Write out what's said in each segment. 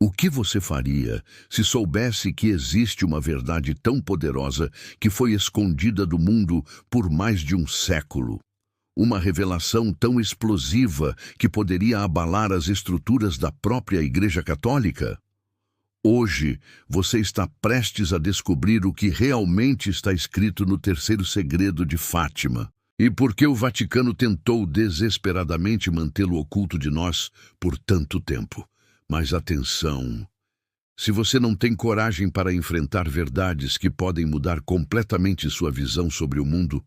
O que você faria se soubesse que existe uma verdade tão poderosa que foi escondida do mundo por mais de um século? Uma revelação tão explosiva que poderia abalar as estruturas da própria Igreja Católica? Hoje, você está prestes a descobrir o que realmente está escrito no terceiro segredo de Fátima. E por que o Vaticano tentou desesperadamente mantê-lo oculto de nós por tanto tempo. Mas atenção! Se você não tem coragem para enfrentar verdades que podem mudar completamente sua visão sobre o mundo,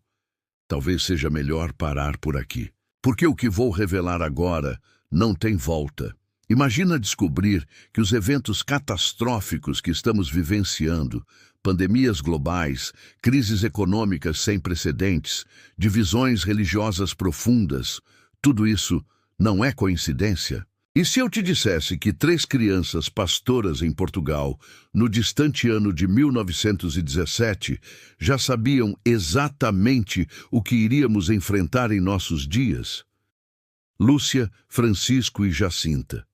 talvez seja melhor parar por aqui. Porque o que vou revelar agora não tem volta. Imagina descobrir que os eventos catastróficos que estamos vivenciando, pandemias globais, crises econômicas sem precedentes, divisões religiosas profundas, tudo isso não é coincidência? E se eu te dissesse que 3 crianças pastoras em Portugal, no distante ano de 1917, já sabiam exatamente o que iríamos enfrentar em nossos dias? Lúcia, Francisco e Jacinta.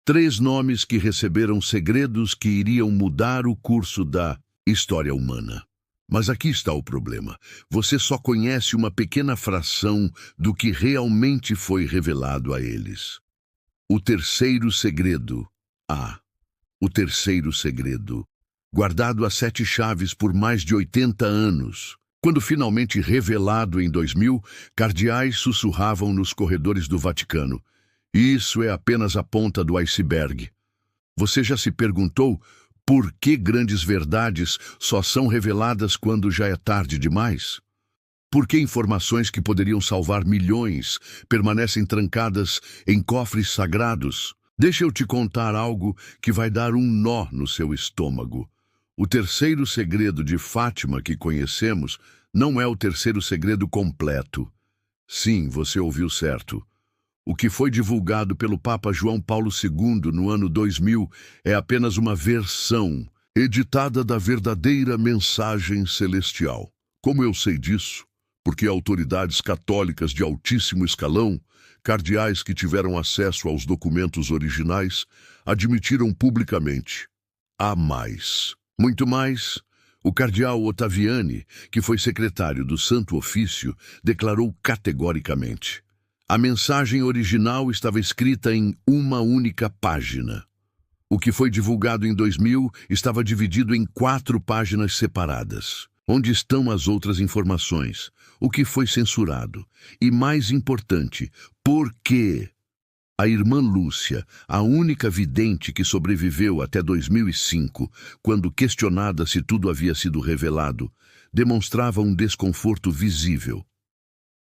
3 nomes que receberam segredos que iriam mudar o curso da história humana. Mas aqui está o problema. Você só conhece uma pequena fração do que realmente foi revelado a eles. O terceiro segredo. O terceiro segredo. Guardado a 7 chaves por mais de 80 anos. Quando finalmente revelado em 2000, cardeais sussurravam nos corredores do Vaticano. Isso é apenas a ponta do iceberg. Você já se perguntou por que grandes verdades só são reveladas quando já é tarde demais? Por que informações que poderiam salvar milhões permanecem trancadas em cofres sagrados? Deixa eu te contar algo que vai dar um nó no seu estômago. O terceiro segredo de Fátima que conhecemos não é o terceiro segredo completo. Sim, você ouviu certo. O que foi divulgado pelo Papa João Paulo II no ano 2000 é apenas uma versão editada da verdadeira mensagem celestial. Como eu sei disso? Porque autoridades católicas de altíssimo escalão, cardeais que tiveram acesso aos documentos originais, admitiram publicamente. Há mais. Muito mais. O cardeal Ottaviani, que foi secretário do Santo Ofício, declarou categoricamente: a mensagem original estava escrita em uma única página. O que foi divulgado em 2000 estava dividido em 4 páginas separadas. Onde estão as outras informações? O que foi censurado? E mais importante, por quê? A irmã Lúcia, a única vidente que sobreviveu até 2005, quando questionada se tudo havia sido revelado, demonstrava um desconforto visível.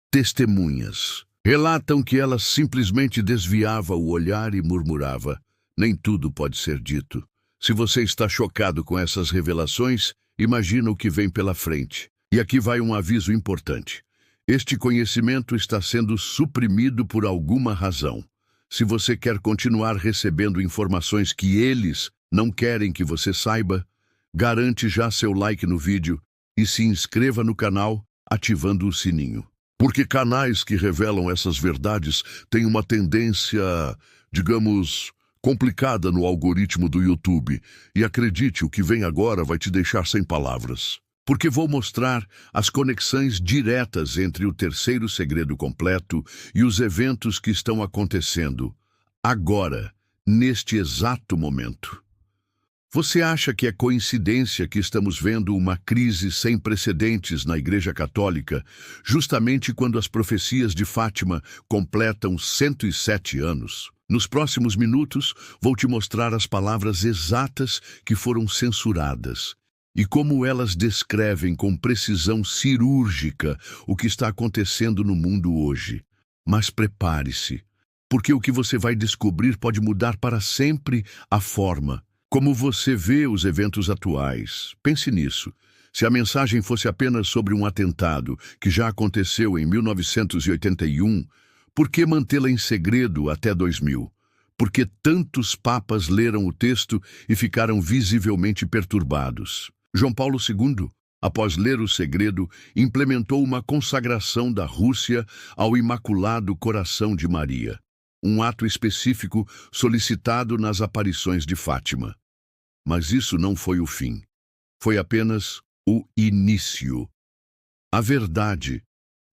Testemunhas relatam que ela simplesmente desviava o olhar e murmurava: nem tudo pode ser dito. Se você está chocado com essas revelações, imagina o que vem pela frente. E aqui vai um aviso importante. Este conhecimento está sendo suprimido por alguma razão. Se você quer continuar recebendo informações que eles não querem que você saiba, garante já seu like no vídeo e se inscreva no canal ativando o sininho. Porque canais que revelam essas verdades têm uma tendência, digamos, complicada no algoritmo do YouTube. E acredite, o que vem agora vai te deixar sem palavras. Porque vou mostrar as conexões diretas entre o terceiro segredo completo e os eventos que estão acontecendo agora, neste exato momento. Você acha que é coincidência que estamos vendo uma crise sem precedentes na Igreja Católica, justamente quando as profecias de Fátima completam 107 anos? Nos próximos minutos, vou te mostrar as palavras exatas que foram censuradas e como elas descrevem com precisão cirúrgica o que está acontecendo no mundo hoje. Mas prepare-se, porque o que você vai descobrir pode mudar para sempre a forma como você vê os eventos atuais. Pense nisso. Se a mensagem fosse apenas sobre um atentado que já aconteceu em 1981, por que mantê-la em segredo até 2000? Porque tantos papas leram o texto e ficaram visivelmente perturbados. João Paulo II, após ler o segredo, implementou uma consagração da Rússia ao Imaculado Coração de Maria. um ato específico solicitado nas aparições de Fátima. Mas isso não foi o fim. Foi apenas o início. A verdade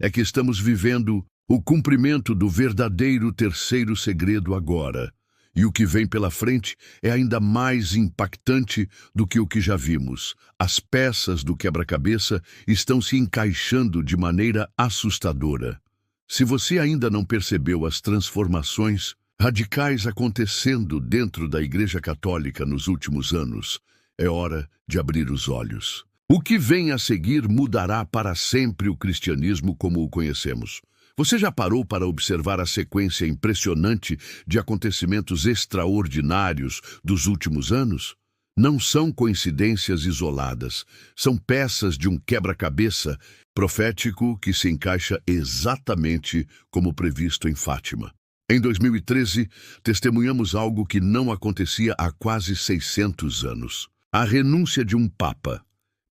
é que estamos vivendo o cumprimento do verdadeiro terceiro segredo agora. E o que vem pela frente é ainda mais impactante do que o que já vimos. As peças do quebra-cabeça estão se encaixando de maneira assustadora. Se você ainda não percebeu as transformações radicais acontecendo dentro da Igreja Católica nos últimos anos, é hora de abrir os olhos. O que vem a seguir mudará para sempre o cristianismo como o conhecemos. Você já parou para observar a sequência impressionante de acontecimentos extraordinários dos últimos anos? Não são coincidências isoladas, são peças de um quebra-cabeça profético que se encaixa exatamente como previsto em Fátima. Em 2013, testemunhamos algo que não acontecia há quase 600 anos. A renúncia de um Papa.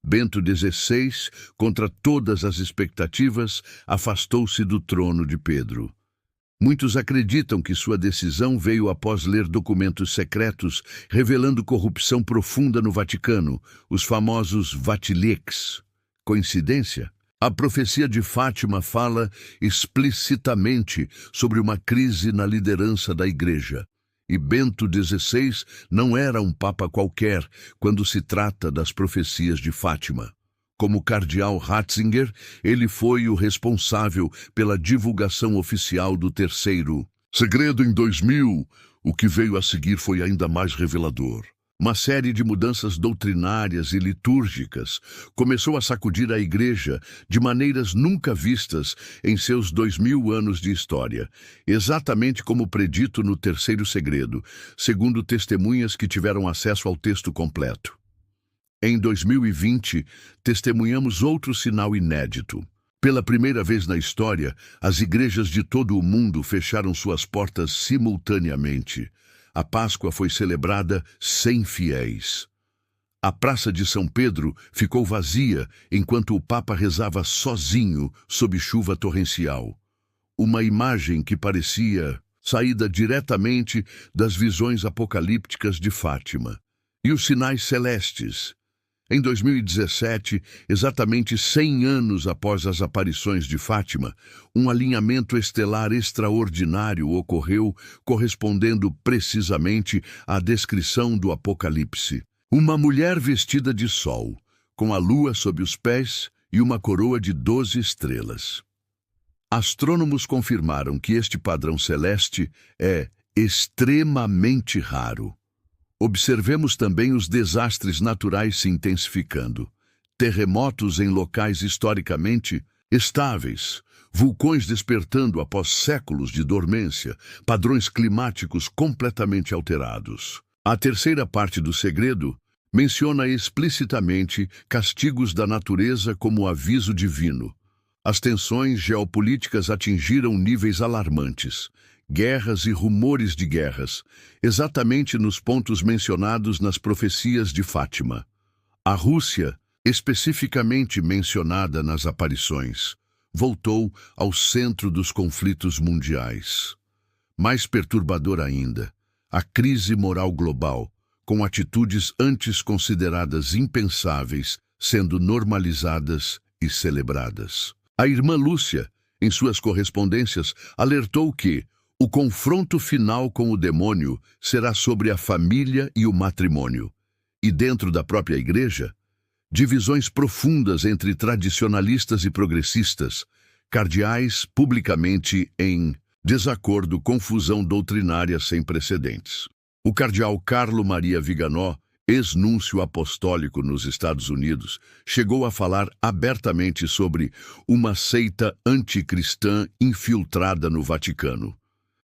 Bento XVI, contra todas as expectativas, afastou-se do trono de Pedro. Muitos acreditam que sua decisão veio após ler documentos secretos revelando corrupção profunda no Vaticano, os famosos Vatileaks. Coincidência? A profecia de Fátima fala explicitamente sobre uma crise na liderança da Igreja. E Bento XVI não era um papa qualquer quando se trata das profecias de Fátima. Como cardeal Ratzinger, ele foi o responsável pela divulgação oficial do terceiro segredo em 2000. O que veio a seguir foi ainda mais revelador. Uma série de mudanças doutrinárias e litúrgicas começou a sacudir a Igreja de maneiras nunca vistas em seus 2000 anos de história, exatamente como predito no terceiro segredo, segundo testemunhas que tiveram acesso ao texto completo. Em 2020, testemunhamos outro sinal inédito. Pela primeira vez na história, as igrejas de todo o mundo fecharam suas portas simultaneamente. A Páscoa foi celebrada sem fiéis. A Praça de São Pedro ficou vazia enquanto o Papa rezava sozinho sob chuva torrencial. Uma imagem que parecia saída diretamente das visões apocalípticas de Fátima. E os sinais celestes. Em 2017, exatamente 100 anos após as aparições de Fátima, um alinhamento estelar extraordinário ocorreu, correspondendo precisamente à descrição do Apocalipse. Uma mulher vestida de sol, com a lua sob os pés e uma coroa de 12 estrelas. Astrônomos confirmaram que este padrão celeste é extremamente raro. Observemos também os desastres naturais se intensificando. Terremotos em locais historicamente estáveis, vulcões despertando após séculos de dormência, padrões climáticos completamente alterados. A terceira parte do segredo menciona explicitamente castigos da natureza como aviso divino. As tensões geopolíticas atingiram níveis alarmantes. Guerras e rumores de guerras, exatamente nos pontos mencionados nas profecias de Fátima. A Rússia, especificamente mencionada nas aparições, voltou ao centro dos conflitos mundiais. Mais perturbador ainda, a crise moral global, com atitudes antes consideradas impensáveis, sendo normalizadas e celebradas. A irmã Lúcia, em suas correspondências, alertou que o confronto final com o demônio será sobre a família e o matrimônio. E dentro da própria Igreja, divisões profundas entre tradicionalistas e progressistas, cardeais publicamente em desacordo, confusão doutrinária sem precedentes. O cardeal Carlo Maria Viganò, ex-núncio apostólico nos Estados Unidos, chegou a falar abertamente sobre uma seita anticristã infiltrada no Vaticano.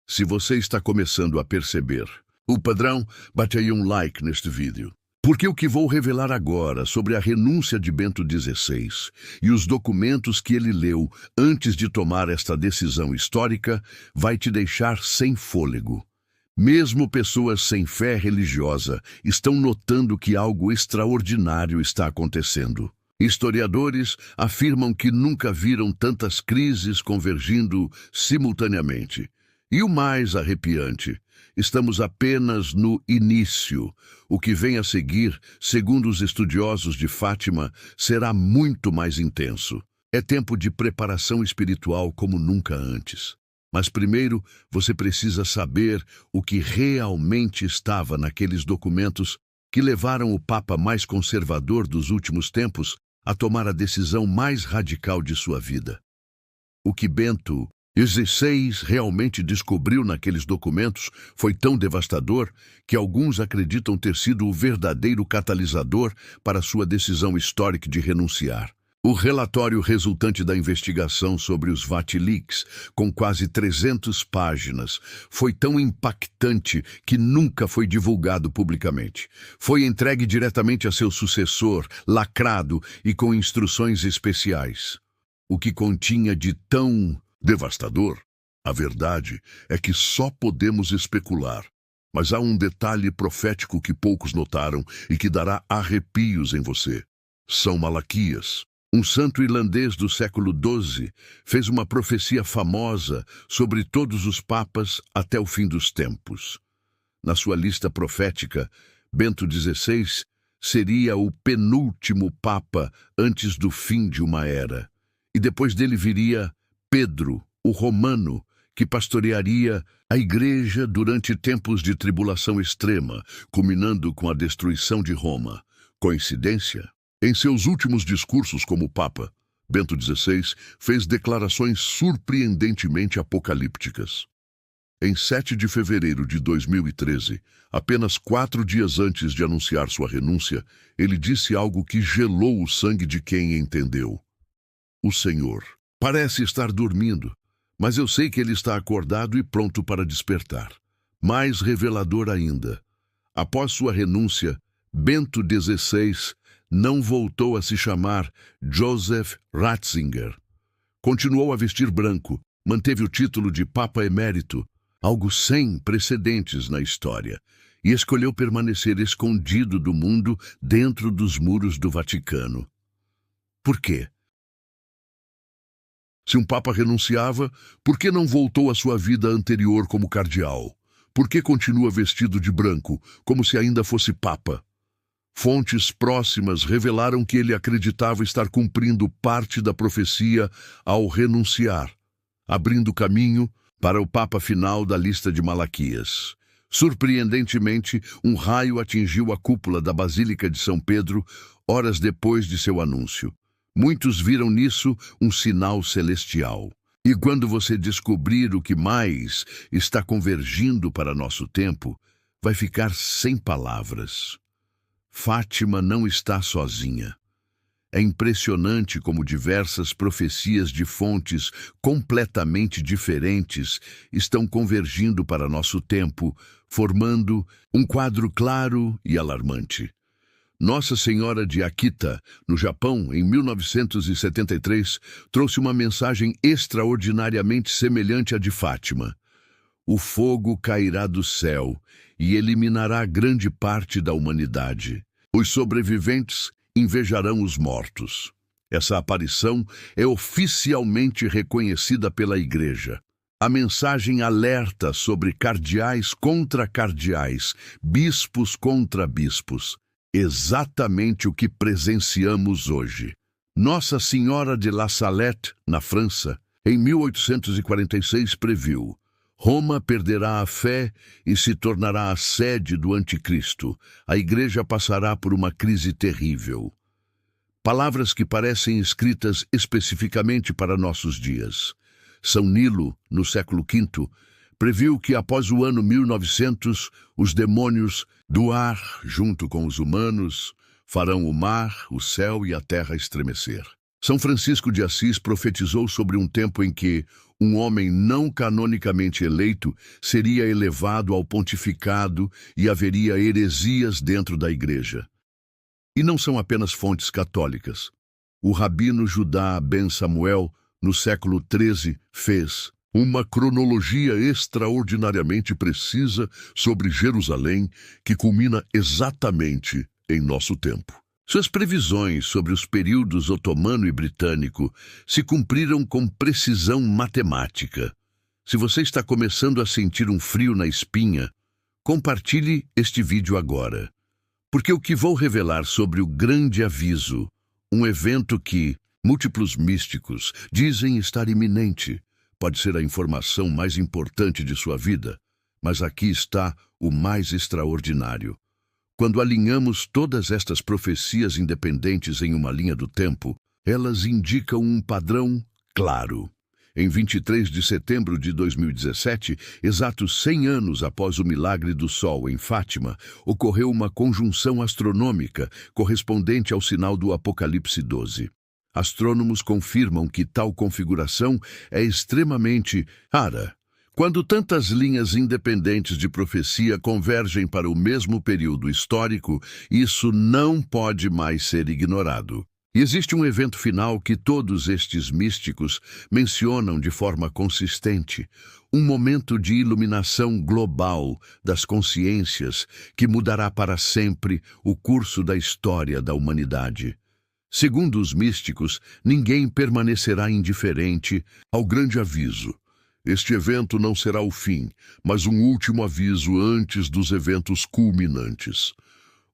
Se você está começando a perceber o padrão, bate aí um like neste vídeo. Porque o que vou revelar agora sobre a renúncia de Bento XVI e os documentos que ele leu antes de tomar esta decisão histórica vai te deixar sem fôlego. Mesmo pessoas sem fé religiosa estão notando que algo extraordinário está acontecendo. Historiadores afirmam que nunca viram tantas crises convergindo simultaneamente. E o mais arrepiante, estamos apenas no início. O que vem a seguir, segundo os estudiosos de Fátima, será muito mais intenso. É tempo de preparação espiritual como nunca antes. Mas primeiro, você precisa saber o que realmente estava naqueles documentos que levaram o Papa mais conservador dos últimos tempos a tomar a decisão mais radical de sua vida. O que Bento XVI realmente descobriu naqueles documentos foi tão devastador que alguns acreditam ter sido o verdadeiro catalisador para sua decisão histórica de renunciar. O relatório resultante da investigação sobre os Vatilix, com quase 300 páginas, foi tão impactante que nunca foi divulgado publicamente. Foi entregue diretamente a seu sucessor, lacrado e com instruções especiais. O que continha de tão devastador? A verdade é que só podemos especular. Mas há um detalhe profético que poucos notaram e que dará arrepios em você. São Malaquias. Um santo irlandês do século XII fez uma profecia famosa sobre todos os papas até o fim dos tempos. Na sua lista profética, Bento XVI seria o penúltimo papa antes do fim de uma era. E depois dele viria Pedro, o romano, que pastorearia a igreja durante tempos de tribulação extrema, culminando com a destruição de Roma. Coincidência? Em seus últimos discursos como Papa, Bento XVI fez declarações surpreendentemente apocalípticas. Em 7 de fevereiro de 2013, apenas 4 dias antes de anunciar sua renúncia, ele disse algo que gelou o sangue de quem entendeu. O Senhor parece estar dormindo, mas eu sei que ele está acordado e pronto para despertar. Mais revelador ainda, após sua renúncia, Bento XVI não voltou a se chamar Joseph Ratzinger. Continuou a vestir branco, manteve o título de Papa Emérito, algo sem precedentes na história, e escolheu permanecer escondido do mundo dentro dos muros do Vaticano. Por quê? Se um Papa renunciava, por que não voltou à sua vida anterior como cardeal? Por que continua vestido de branco, como se ainda fosse Papa? Fontes próximas revelaram que ele acreditava estar cumprindo parte da profecia ao renunciar, abrindo caminho para o Papa final da lista de Malaquias. Surpreendentemente, um raio atingiu a cúpula da Basílica de São Pedro horas depois de seu anúncio. Muitos viram nisso um sinal celestial. E quando você descobrir o que mais está convergindo para nosso tempo, vai ficar sem palavras. Fátima não está sozinha. É impressionante como diversas profecias de fontes completamente diferentes estão convergindo para nosso tempo, formando um quadro claro e alarmante. Nossa Senhora de Akita, no Japão, em 1973, trouxe uma mensagem extraordinariamente semelhante à de Fátima. O fogo cairá do céu e eliminará grande parte da humanidade. Os sobreviventes invejarão os mortos. Essa aparição é oficialmente reconhecida pela Igreja. A mensagem alerta sobre cardeais contra cardeais, bispos contra bispos. Exatamente o que presenciamos hoje. Nossa Senhora de La Salette, na França, em 1846 previu: Roma perderá a fé e se tornará a sede do anticristo. A Igreja passará por uma crise terrível. Palavras que parecem escritas especificamente para nossos dias. São Nilo, no século V, previu que após o ano 1900, os demônios do ar, junto com os humanos, farão o mar, o céu e a terra estremecer. São Francisco de Assis profetizou sobre um tempo em que um homem não canonicamente eleito seria elevado ao pontificado e haveria heresias dentro da Igreja. E não são apenas fontes católicas. O rabino Judá Ben Samuel, no século XIII, fez uma cronologia extraordinariamente precisa sobre Jerusalém que culmina exatamente em nosso tempo. Suas previsões sobre os períodos otomano e britânico se cumpriram com precisão matemática. Se você está começando a sentir um frio na espinha, compartilhe este vídeo agora, porque o que vou revelar sobre o Grande Aviso, um evento que múltiplos místicos dizem estar iminente, pode ser a informação mais importante de sua vida, mas aqui está o mais extraordinário. Quando alinhamos todas estas profecias independentes em uma linha do tempo, elas indicam um padrão claro. Em 23 de setembro de 2017, exatos 100 anos após o milagre do Sol em Fátima, ocorreu uma conjunção astronômica correspondente ao sinal do Apocalipse 12. Astrônomos confirmam que tal configuração é extremamente rara. Quando tantas linhas independentes de profecia convergem para o mesmo período histórico, isso não pode mais ser ignorado. E existe um evento final que todos estes místicos mencionam de forma consistente, um momento de iluminação global das consciências que mudará para sempre o curso da história da humanidade. Segundo os místicos, ninguém permanecerá indiferente ao grande aviso. Este evento não será o fim, mas um último aviso antes dos eventos culminantes.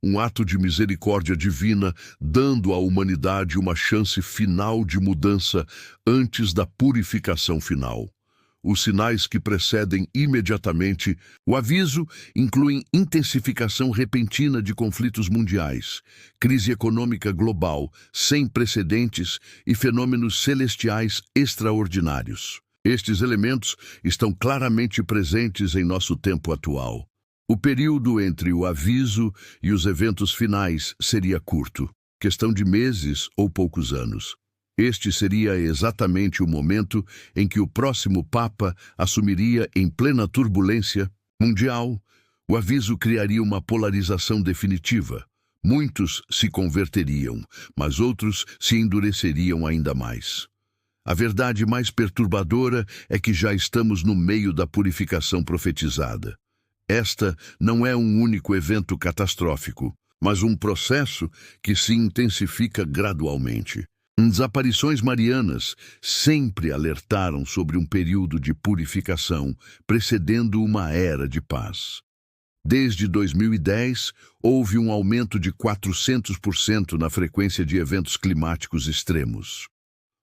Um ato de misericórdia divina, dando à humanidade uma chance final de mudança antes da purificação final. Os sinais que precedem imediatamente o aviso incluem intensificação repentina de conflitos mundiais, crise econômica global sem precedentes e fenômenos celestiais extraordinários. Estes elementos estão claramente presentes em nosso tempo atual. O período entre o aviso e os eventos finais seria curto, questão de meses ou poucos anos. Este seria exatamente o momento em que o próximo Papa assumiria em plena turbulência mundial. O aviso criaria uma polarização definitiva. Muitos se converteriam, mas outros se endureceriam ainda mais. A verdade mais perturbadora é que já estamos no meio da purificação profetizada. Esta não é um único evento catastrófico, mas um processo que se intensifica gradualmente. Desaparições marianas sempre alertaram sobre um período de purificação, precedendo uma era de paz. Desde 2010, houve um aumento de 400% na frequência de eventos climáticos extremos.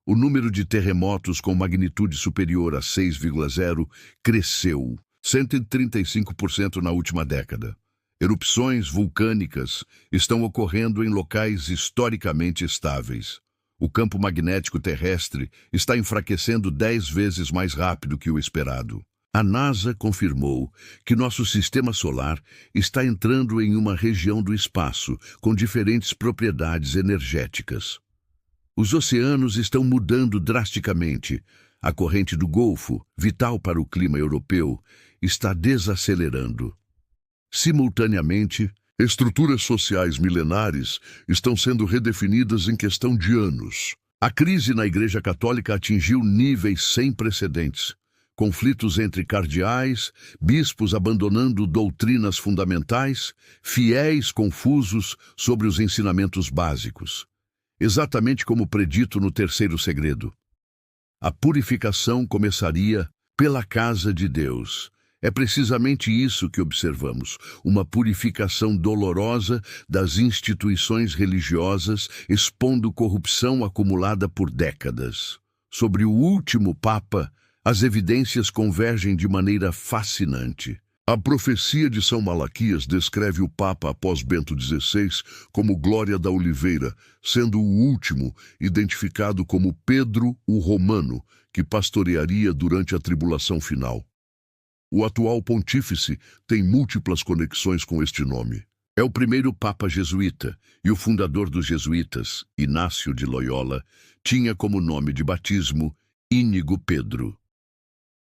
O número de terremotos com magnitude superior a 6,0 cresceu 135% na última década. Erupções vulcânicas estão ocorrendo em locais historicamente estáveis. O campo magnético terrestre está enfraquecendo 10 vezes mais rápido que o esperado. A NASA confirmou que nosso sistema solar está entrando em uma região do espaço com diferentes propriedades energéticas. Os oceanos estão mudando drasticamente. A corrente do Golfo, vital para o clima europeu, está desacelerando. Simultaneamente, estruturas sociais milenares estão sendo redefinidas em questão de anos. A crise na Igreja Católica atingiu níveis sem precedentes. Conflitos entre cardeais, bispos abandonando doutrinas fundamentais, fiéis confusos sobre os ensinamentos básicos. Exatamente como predito no terceiro segredo. A purificação começaria pela casa de Deus. É precisamente isso que observamos, uma purificação dolorosa das instituições religiosas, expondo corrupção acumulada por décadas. Sobre o último Papa, as evidências convergem de maneira fascinante. A profecia de São Malaquias descreve o Papa após Bento XVI como Glória da Oliveira, sendo o último identificado como Pedro o Romano, que pastorearia durante a tribulação final. O atual pontífice tem múltiplas conexões com este nome. É o primeiro Papa jesuíta, e o fundador dos jesuítas, Inácio de Loyola, tinha como nome de batismo Íñigo Pedro.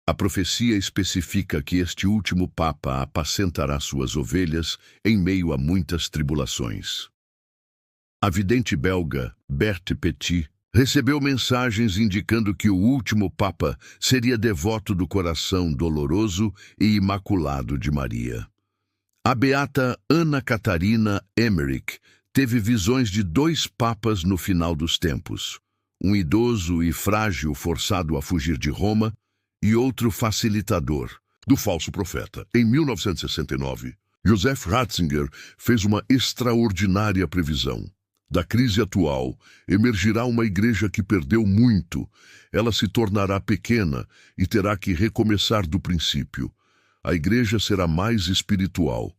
A profecia especifica que este último Papa apacentará suas ovelhas em meio a muitas tribulações. A vidente belga, Berthe Petit, recebeu mensagens indicando que o último Papa seria devoto do coração doloroso e imaculado de Maria. A beata Ana Catarina Emmerich teve visões de 2 papas no final dos tempos. Um idoso e frágil forçado a fugir de Roma, e outro facilitador do falso profeta. Em 1969, Joseph Ratzinger fez uma extraordinária previsão. Da crise atual, emergirá uma igreja que perdeu muito. Ela se tornará pequena e terá que recomeçar do princípio. A igreja será mais espiritual.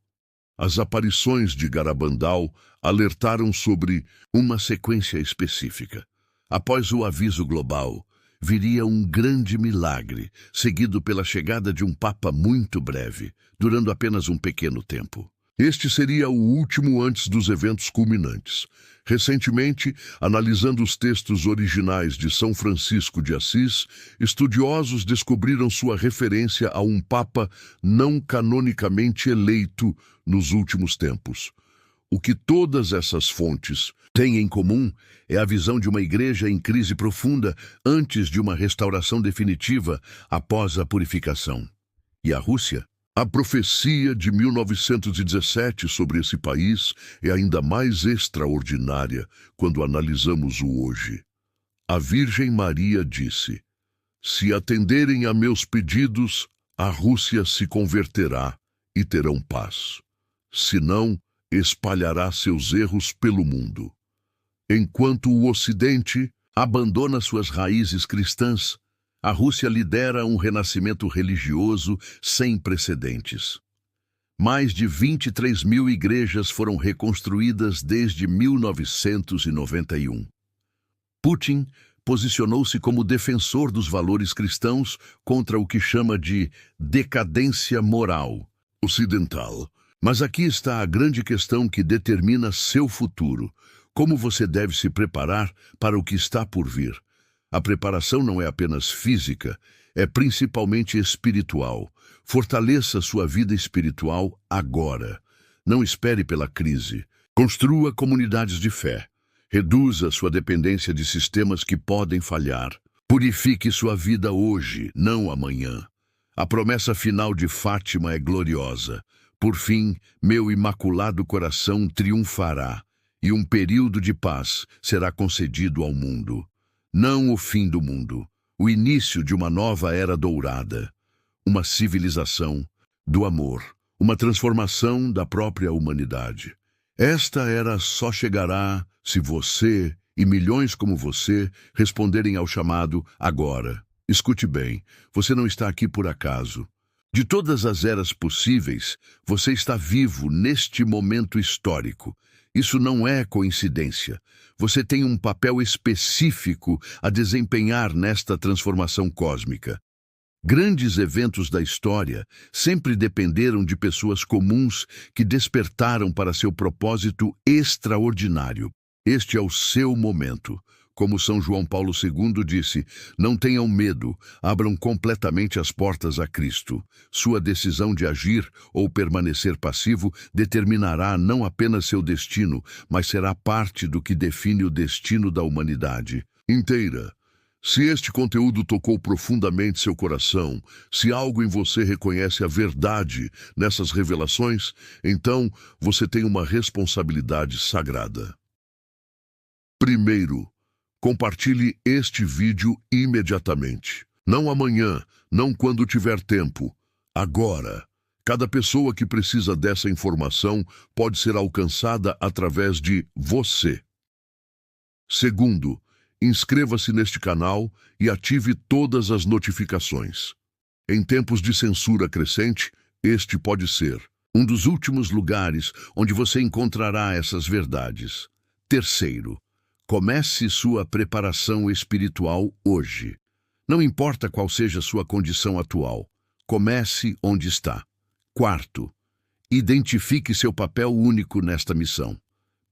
As aparições de Garabandal alertaram sobre uma sequência específica. Após o aviso global, viria um grande milagre, seguido pela chegada de um papa muito breve, durando apenas um pequeno tempo. Este seria o último antes dos eventos culminantes. Recentemente, analisando os textos originais de São Francisco de Assis, estudiosos descobriram sua referência a um papa não canonicamente eleito nos últimos tempos. O que todas essas fontes têm em comum é a visão de uma igreja em crise profunda antes de uma restauração definitiva após a purificação. E a Rússia? A profecia de 1917 sobre esse país é ainda mais extraordinária quando analisamos o hoje. A Virgem Maria disse: "Se atenderem a meus pedidos, a Rússia se converterá e terão paz. Se não, espalhará seus erros pelo mundo." Enquanto o Ocidente abandona suas raízes cristãs, a Rússia lidera um renascimento religioso sem precedentes. Mais de 23 mil igrejas foram reconstruídas desde 1991. Putin posicionou-se como defensor dos valores cristãos contra o que chama de decadência moral ocidental. Mas aqui está a grande questão que determina seu futuro. Como você deve se preparar para o que está por vir? A preparação não é apenas física, é principalmente espiritual. Fortaleça sua vida espiritual agora. Não espere pela crise. Construa comunidades de fé. Reduza sua dependência de sistemas que podem falhar. Purifique sua vida hoje, não amanhã. A promessa final de Fátima é gloriosa. Por fim, meu imaculado coração triunfará, e um período de paz será concedido ao mundo. Não o fim do mundo, o início de uma nova era dourada, uma civilização do amor, uma transformação da própria humanidade. Esta era só chegará se você e milhões como você responderem ao chamado agora. Escute bem, você não está aqui por acaso. De todas as eras possíveis, você está vivo neste momento histórico. Isso não é coincidência. Você tem um papel específico a desempenhar nesta transformação cósmica. Grandes eventos da história sempre dependeram de pessoas comuns que despertaram para seu propósito extraordinário. Este é o seu momento. Como São João Paulo II disse, não tenham medo, abram completamente as portas a Cristo. Sua decisão de agir ou permanecer passivo determinará não apenas seu destino, mas será parte do que define o destino da humanidade inteira. Se este conteúdo tocou profundamente seu coração, se algo em você reconhece a verdade nessas revelações, então você tem uma responsabilidade sagrada. Primeiro, compartilhe este vídeo imediatamente. Não amanhã, não quando tiver tempo. Agora. Cada pessoa que precisa dessa informação pode ser alcançada através de você. Segundo, inscreva-se neste canal e ative todas as notificações. Em tempos de censura crescente, este pode ser um dos últimos lugares onde você encontrará essas verdades. Terceiro, comece sua preparação espiritual hoje. Não importa qual seja sua condição atual, comece onde está. Quarto, identifique seu papel único nesta missão.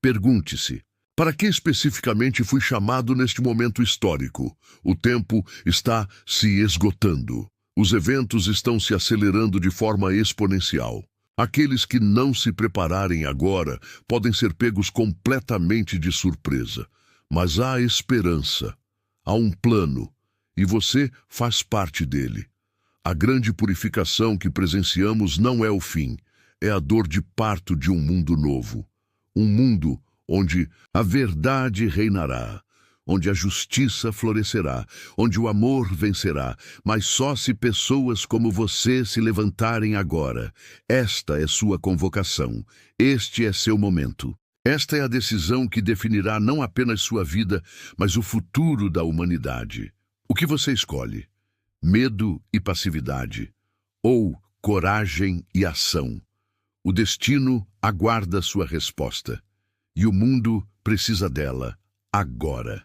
Pergunte-se: para que especificamente fui chamado neste momento histórico? O tempo está se esgotando. Os eventos estão se acelerando de forma exponencial. Aqueles que não se prepararem agora podem ser pegos completamente de surpresa. Mas há esperança, há um plano, e você faz parte dele. A grande purificação que presenciamos não é o fim, é a dor de parto de um mundo novo. Um mundo onde a verdade reinará, onde a justiça florescerá, onde o amor vencerá, mas só se pessoas como você se levantarem agora. Esta é sua convocação, este é seu momento. Esta é a decisão que definirá não apenas sua vida, mas o futuro da humanidade. O que você escolhe? Medo e passividade, ou coragem e ação? O destino aguarda sua resposta, e o mundo precisa dela, agora.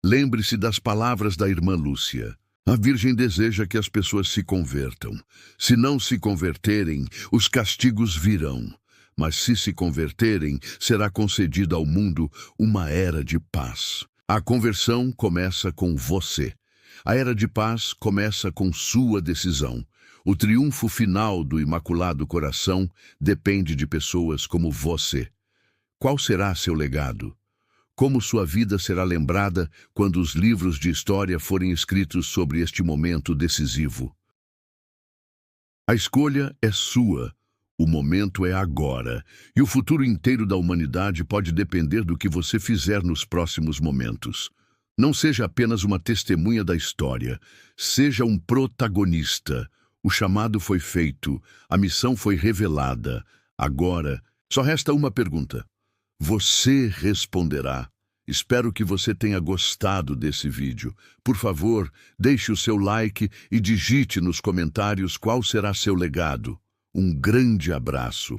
Lembre-se das palavras da irmã Lúcia. A Virgem deseja que as pessoas se convertam. Se não se converterem, os castigos virão. Mas se converterem, será concedida ao mundo uma era de paz. A conversão começa com você. A era de paz começa com sua decisão. O triunfo final do Imaculado Coração depende de pessoas como você. Qual será seu legado? Como sua vida será lembrada quando os livros de história forem escritos sobre este momento decisivo? A escolha é sua. O momento é agora, e o futuro inteiro da humanidade pode depender do que você fizer nos próximos momentos. Não seja apenas uma testemunha da história, seja um protagonista. O chamado foi feito, a missão foi revelada. Agora, só resta uma pergunta. Você responderá. Espero que você tenha gostado desse vídeo. Por favor, deixe o seu like e digite nos comentários qual será seu legado. Um grande abraço.